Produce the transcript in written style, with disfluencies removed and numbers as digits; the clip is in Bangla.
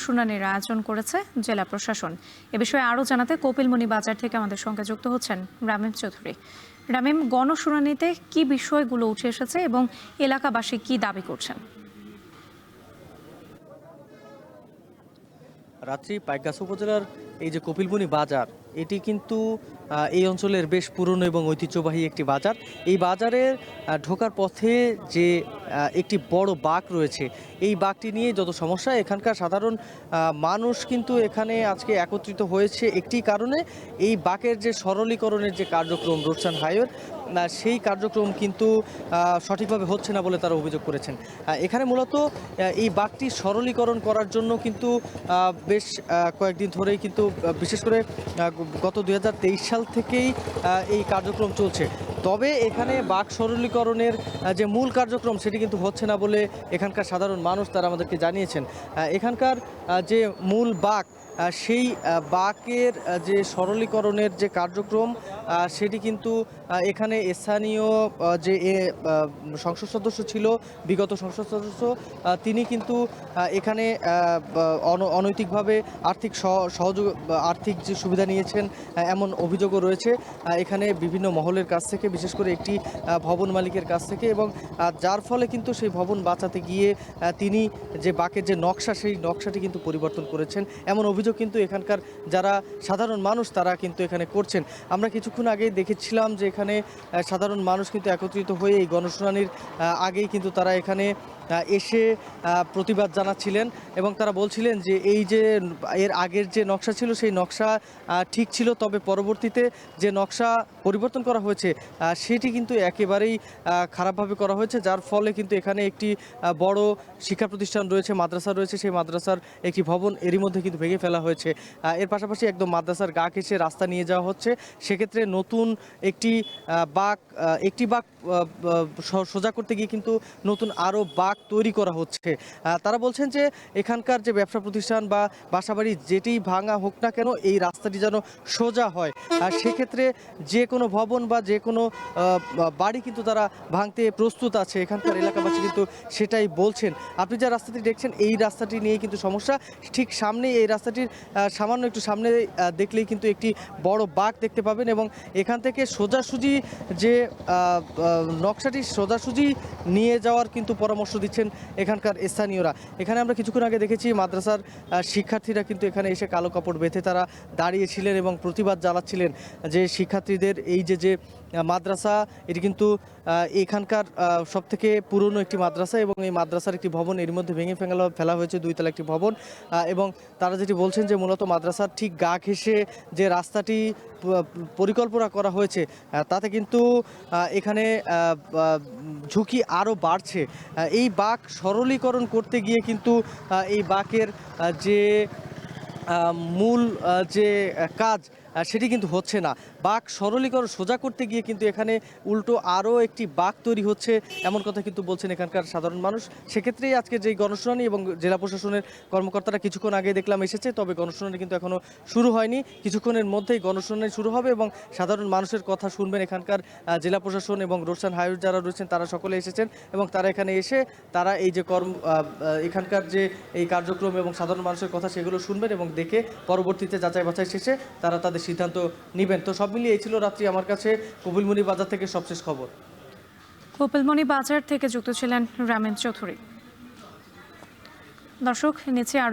গণশুনানির আয়োজন করেছে জেলা প্রশাসন। এ বিষয়ে আরও জানাতে কপিলমুনি বাজার থেকে আমাদের সঙ্গে যুক্ত হচ্ছেন রামিম চৌধুরী। রামিম, গণশুনানিতে কি বিষয়গুলো উঠে এসেছে এবং এলাকাবাসী কি দাবি করছেন? রাত্রি পাইকগাছা উপজেলার এই যে কপিলমুনি বাজার, এটি কিন্তু এই অঞ্চলের বেশ পুরনো এবং ঐতিহ্যবাহী একটি বাজার। এই বাজারের ঢোকার পথে যে একটি বড় বাঁক রয়েছে, এই বাঁকটি নিয়ে যত সমস্যা, এখানকার সাধারণ মানুষ কিন্তু এখানে আজকে একত্রিত হয়েছে একটি কারণে, এই বাঁকের যে সরলীকরণের যে কার্যক্রম রোডসান হাইওয়ের, সেই কার্যক্রম কিন্তু সঠিকভাবে হচ্ছে না বলে তারা অভিযোগ করেছেন। এখানে মূলত এই বাঁকটি সরলীকরণ করার জন্য কিন্তু বেশ কয়েকদিন ধরেই কিন্তু বিশেষ করে গত 2023 সাল থেকেই এই কার্যক্রম চলছে। তবে এখানে বাঁক সরলীকরণের যে মূল কার্যক্রম সেটি কিন্তু হচ্ছে না বলে এখানকার সাধারণ মানুষ তারা আমাদেরকে জানিয়েছেন। এখানকার যে মূল বাঁক, সেই বাঁকের যে সরলীকরণের যে কার্যক্রম, সেটি কিন্তু এখানে স্থানীয় যে সংসদ সদস্য ছিল, বিগত সংসদ সদস্য, তিনি কিন্তু এখানে অনৈতিকভাবে আর্থিক যে সুবিধা নিয়েছেন এমন অভিযোগও রয়েছে এখানে বিভিন্ন মহলের কাছ থেকে, বিশেষ করে একটি ভবন মালিকের কাছ থেকে, এবং যার ফলে কিন্তু সেই ভবন বাঁচাতে গিয়ে তিনি যে বাঁকের যে নকশা, সেই নকশাটি কিন্তু পরিবর্তন করেছেন এমন অভিযোগ কিন্তু এখানকার যারা সাধারণ মানুষ তারা কিন্তু এখানে করছেন। আমরা কিছুক্ষণ আগেই দেখেছিলাম যে এখানে সাধারণ মানুষ কিন্তু একত্রিত হয়ে এই গণশুনানির আগেই কিন্তু তারা এখানে এসে প্রতিবাদ জানাচ্ছিলেন এবং তারা বলছিলেন যে এই যে এর আগের যে নকশা ছিল সেই নকশা ঠিক ছিল, তবে পরবর্তীতে যে নকশা পরিবর্তন করা হয়েছে সেটি কিন্তু একেবারেই খারাপভাবে করা হয়েছে, যার ফলে কিন্তু এখানে একটি বড় শিক্ষা প্রতিষ্ঠান রয়েছে, মাদ্রাসা রয়েছে, সেই মাদ্রাসার একটি ভবন এরই মধ্যে কিন্তু ভেঙে ফেলা হয়েছে। এর পাশাপাশি একদম মাদ্রাসার গা ঘেঁষে রাস্তা নিয়ে যাওয়া হচ্ছে। সেক্ষেত্রে নতুন একটি বাঁক সোজা করতে গিয়ে কিন্তু নতুন আরও বাঁক তৈরি করা হচ্ছে। তারা বলছেন যে এখানকার যে ব্যবসা প্রতিষ্ঠান বা বাসাবাড়ি যেটি ভাঙা হোক না কেন, এই রাস্তাটি যেন সোজা হয়। আর সেক্ষেত্রে যে কোনো ভবন বা যে কোনো বাড়ি কিন্তু তারা ভাঙতে প্রস্তুত আছে, এখানকার এলাকাবাসী কিন্তু সেটাই বলছেন। আপনি যে রাস্তাটি দেখছেন, এই রাস্তাটি নিয়ে কিন্তু সমস্যা। ঠিক সামনে এই রাস্তাটির সামান্য একটু সামনে দেখলেই কিন্তু একটি বড় বাঁক দেখতে পাবেন এবং এখান থেকে সোজাসুজি যে নকশাটি সোজাসুজি নিয়ে যাওয়ার কিন্তু পরামর্শ দিচ্ছেন এখানকার স্থানীয়রা। এখানে আমরা কিছুক্ষণ আগে দেখেছি মাদ্রাসার শিক্ষার্থীরা কিন্তু এখানে এসে কালো কাপড় বেঁধে তারা দাঁড়িয়েছিলেন এবং প্রতিবাদ জানাচ্ছিলেন যে শিক্ষার্থীদের এই যে মাদ্রাসা, এটি কিন্তু এখানকার সবথেকে পুরনো একটি মাদ্রাসা এবং এই মাদ্রাসার একটি ভবন এর মধ্যে ভেঙে ফেলা হয়েছে, 2 তলা একটি ভবন। এবং তারা যেটি বলছেন যে মূলত মাদ্রাসার ঠিক গা ঘেঁষে যে রাস্তাটি পরিকল্পনা করা হয়েছে তাতে কিন্তু এখানে ঝুঁকি আরও বাড়ছে। এই বাঁক সরলীকরণ করতে গিয়ে কিন্তু এই বাঁকের যে মূল যে কাজ সেটি কিন্তু হচ্ছে না। বাঁক সরলীকরণ সোজা করতে গিয়ে কিন্তু এখানে উল্টো আরও একটি বাঁক তৈরি হচ্ছে, এমন কথা কিন্তু বলছেন এখানকার সাধারণ মানুষ। সেক্ষেত্রেই আজকে যে গণশুনানি এবং জেলা প্রশাসনের কর্মকর্তারা কিছুক্ষণ আগে দেখলাম এসেছে, তবে গণশুনানি কিন্তু এখনও শুরু হয়নি। কিছুক্ষণের মধ্যেই গণশুনানি শুরু হবে এবং সাধারণ মানুষের কথা শুনবেন এখানকার জেলা প্রশাসন এবং রোডসান হাইওয়ে যারা রয়েছেন তারা সকলে এসেছেন এবং তারা এখানে এসে তারা এই যে এখানকার যে এই কার্যক্রম এবং সাধারণ মানুষের কথা সেগুলো শুনবেন এবং দেখে পরবর্তীতে যাচাই বাছাই শেষে তারা তাদের সিদ্ধান্ত নেবেন। তো সব মিলিয়ে এই ছিল রাত্রি আমার কাছে কপিলমুনি বাজার থেকে সবশেষ খবর। কপিলমুনি বাজার থেকে যুক্ত ছিলেন রামিম চৌধুরী। দর্শক, নিচে